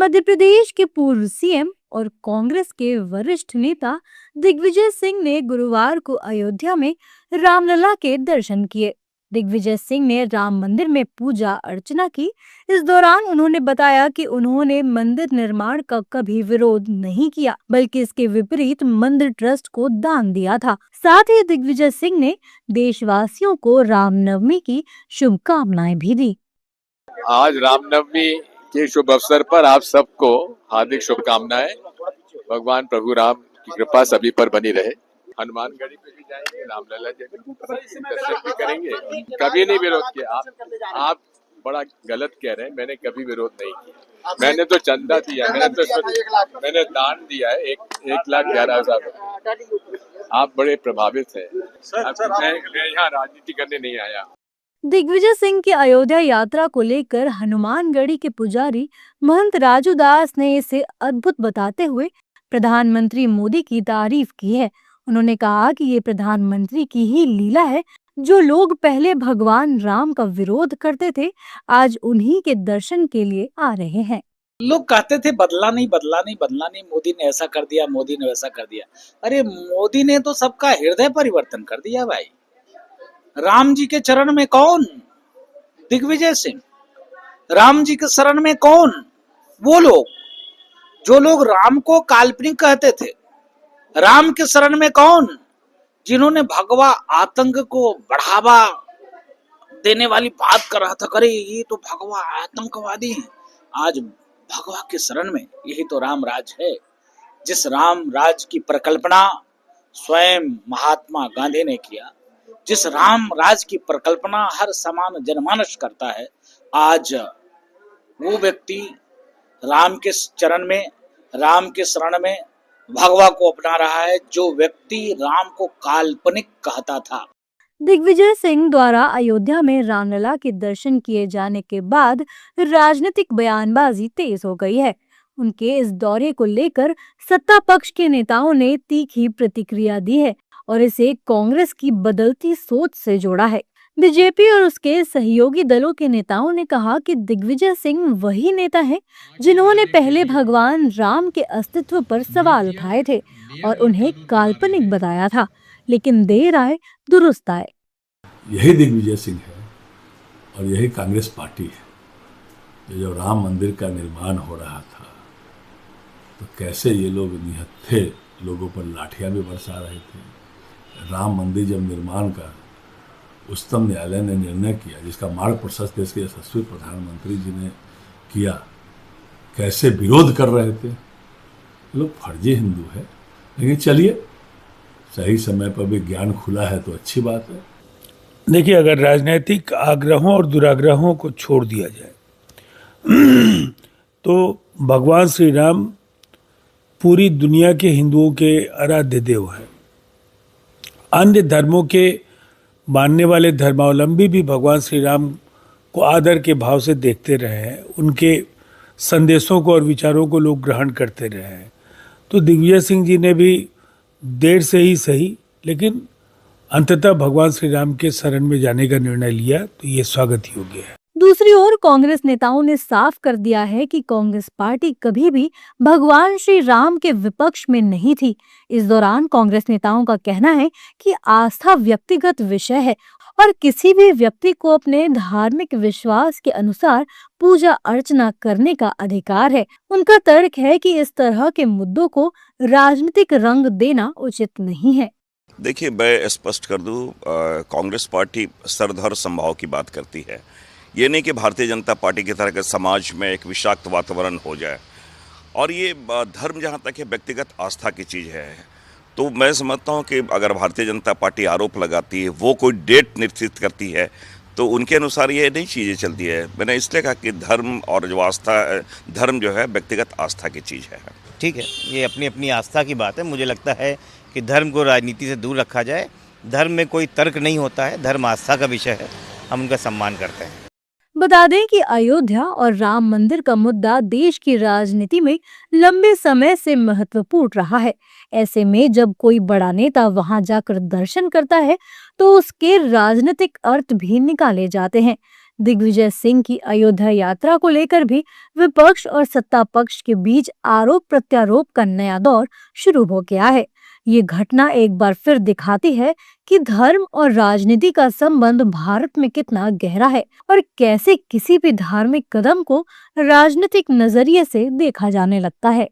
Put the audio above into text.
मध्य प्रदेश के पूर्व सीएम और कांग्रेस के वरिष्ठ नेता दिग्विजय सिंह ने गुरुवार को अयोध्या में रामलला के दर्शन किए। दिग्विजय सिंह ने राम मंदिर में पूजा अर्चना की। इस दौरान उन्होंने बताया कि उन्होंने मंदिर निर्माण का कभी विरोध नहीं किया, बल्कि इसके विपरीत मंदिर ट्रस्ट को दान दिया था। साथ ही दिग्विजय सिंह ने देशवासियों को रामनवमी की शुभकामनाएं भी दी। आज रामनवमी के शुभ अवसर पर आप सबको हार्दिक शुभकामनाएं। भगवान प्रभु राम की कृपा सभी पर बनी रहे। हनुमानगढ़ी पे भी जाएंगे, रामलला जी दर्शन भी करेंगे। कभी नहीं विरोध किया। आप बड़ा गलत कह रहे हैं। मैंने कभी विरोध नहीं किया। मैंने तो चंदा दिया, मैंने दान दिया है 1,11,000। आप बड़े प्रभावित हैं। मैं यहाँ राजनीति करने नहीं आया। दिग्विजय सिंह की अयोध्या यात्रा को लेकर हनुमानगढ़ी के पुजारी महंत राजू दास ने इसे अद्भुत बताते हुए प्रधानमंत्री मोदी की तारीफ की है। उन्होंने कहा कि ये प्रधानमंत्री की ही लीला है। जो लोग पहले भगवान राम का विरोध करते थे, आज उन्हीं के दर्शन के लिए आ रहे हैं। लोग कहते थे बदला नहीं, मोदी ने ऐसा कर दिया, मोदी ने वैसा कर दिया। अरे मोदी ने तो सबका हृदय परिवर्तन कर दिया भाई। राम जी के चरण में कौन? दिग्विजय सिंह। राम जी के शरण में कौन? वो लोग जो लोग राम को काल्पनिक कहते थे। राम के शरण में कौन? जिन्होंने भगवा आतंक को बढ़ावा देने वाली बात कर रहा था, अरे ये तो भगवा आतंकवादी हैं। आज भगवा के शरण में यही तो राम राज है। जिस राम राज की परिकल्पना स्वयं महात्मा गांधी ने किया, जिस राम राज की परिकल्पना हर समान जनमानस करता है, आज वो व्यक्ति राम के चरण में, राम के शरण में भगवा को अपना रहा है, जो व्यक्ति राम को काल्पनिक कहता था। दिग्विजय सिंह द्वारा अयोध्या में रामलला के दर्शन किए जाने के बाद राजनीतिक बयानबाजी तेज हो गई है। उनके इस दौरे को लेकर सत्ता पक्ष के नेताओं ने तीखी प्रतिक्रिया दी है और इसे कांग्रेस की बदलती सोच से जोड़ा है। बीजेपी और उसके सहयोगी दलों के नेताओं ने कहा कि दिग्विजय सिंह वही नेता हैं जिन्होंने पहले भगवान राम के अस्तित्व पर सवाल उठाए थे और उन्हें काल्पनिक बताया था, लेकिन देर आए दुरुस्त आए। यही दिग्विजय सिंह है और यही कांग्रेस पार्टी है। जो राम मंदिर का निर्माण हो रहा था तो कैसे ये लोग निहत्थे लोगों पर लाठियां भी बरसा रहे थे। राम मंदिर जब निर्माण का उच्चतम न्यायालय ने निर्णय किया, जिसका मार्ग प्रशस्त देश के यशस्वी प्रधानमंत्री जी ने किया, कैसे विरोध कर रहे थे। लोग फर्जी हिंदू है, लेकिन चलिए सही समय पर भी ज्ञान खुला है तो अच्छी बात है। देखिए, अगर राजनीतिक आग्रहों और दुराग्रहों को छोड़ दिया जाए तो भगवान श्री राम पूरी दुनिया के हिंदुओं के आराध्य देव हैं। अन्य धर्मों के मानने वाले धर्मावलंबी भी भगवान श्री राम को आदर के भाव से देखते रहे हैं। उनके संदेशों को और विचारों को लोग ग्रहण करते रहे हैं। तो दिग्विजय सिंह जी ने भी देर से ही सही, लेकिन अंततः भगवान श्री राम के शरण में जाने का निर्णय लिया, तो ये स्वागत योग्य है। दूसरी ओर कांग्रेस नेताओं ने साफ कर दिया है कि कांग्रेस पार्टी कभी भी भगवान श्री राम के विपक्ष में नहीं थी। इस दौरान कांग्रेस नेताओं का कहना है कि आस्था व्यक्तिगत विषय है और किसी भी व्यक्ति को अपने धार्मिक विश्वास के अनुसार पूजा अर्चना करने का अधिकार है। उनका तर्क है कि इस तरह के मुद्दों को राजनीतिक रंग देना उचित नहीं है। देखिए, मैं स्पष्ट कर दूं, कांग्रेस पार्टी सरधर समभाव की बात करती है। ये नहीं कि भारतीय जनता पार्टी की तरह के समाज में एक विषाक्त वातावरण हो जाए। और ये धर्म जहाँ तक है व्यक्तिगत आस्था की चीज़ है। तो मैं समझता हूँ कि अगर भारतीय जनता पार्टी आरोप लगाती है, वो कोई डेट निश्चित करती है, तो उनके अनुसार ये नई चीज़ें चलती है। मैंने इसलिए कहा कि धर्म और जो आस्था, धर्म जो है व्यक्तिगत आस्था की चीज़ है। ठीक है, ये अपनी अपनी आस्था की बात है। मुझे लगता है कि धर्म को राजनीति से दूर रखा जाए। धर्म में कोई तर्क नहीं होता है, धर्म आस्था का विषय है, हम उनका सम्मान करते हैं। बता दें कि अयोध्या और राम मंदिर का मुद्दा देश की राजनीति में लंबे समय से महत्वपूर्ण रहा है। ऐसे में जब कोई बड़ा नेता वहां जाकर दर्शन करता है तो उसके राजनीतिक अर्थ भी निकाले जाते हैं। दिग्विजय सिंह की अयोध्या यात्रा को लेकर भी विपक्ष और सत्ता पक्ष के बीच आरोप प्रत्यारोप का नया दौर शुरू हो गया है। ये घटना एक बार फिर दिखाती है कि धर्म और राजनीति का संबंध भारत में कितना गहरा है और कैसे किसी भी धार्मिक कदम को राजनीतिक नजरिए से देखा जाने लगता है।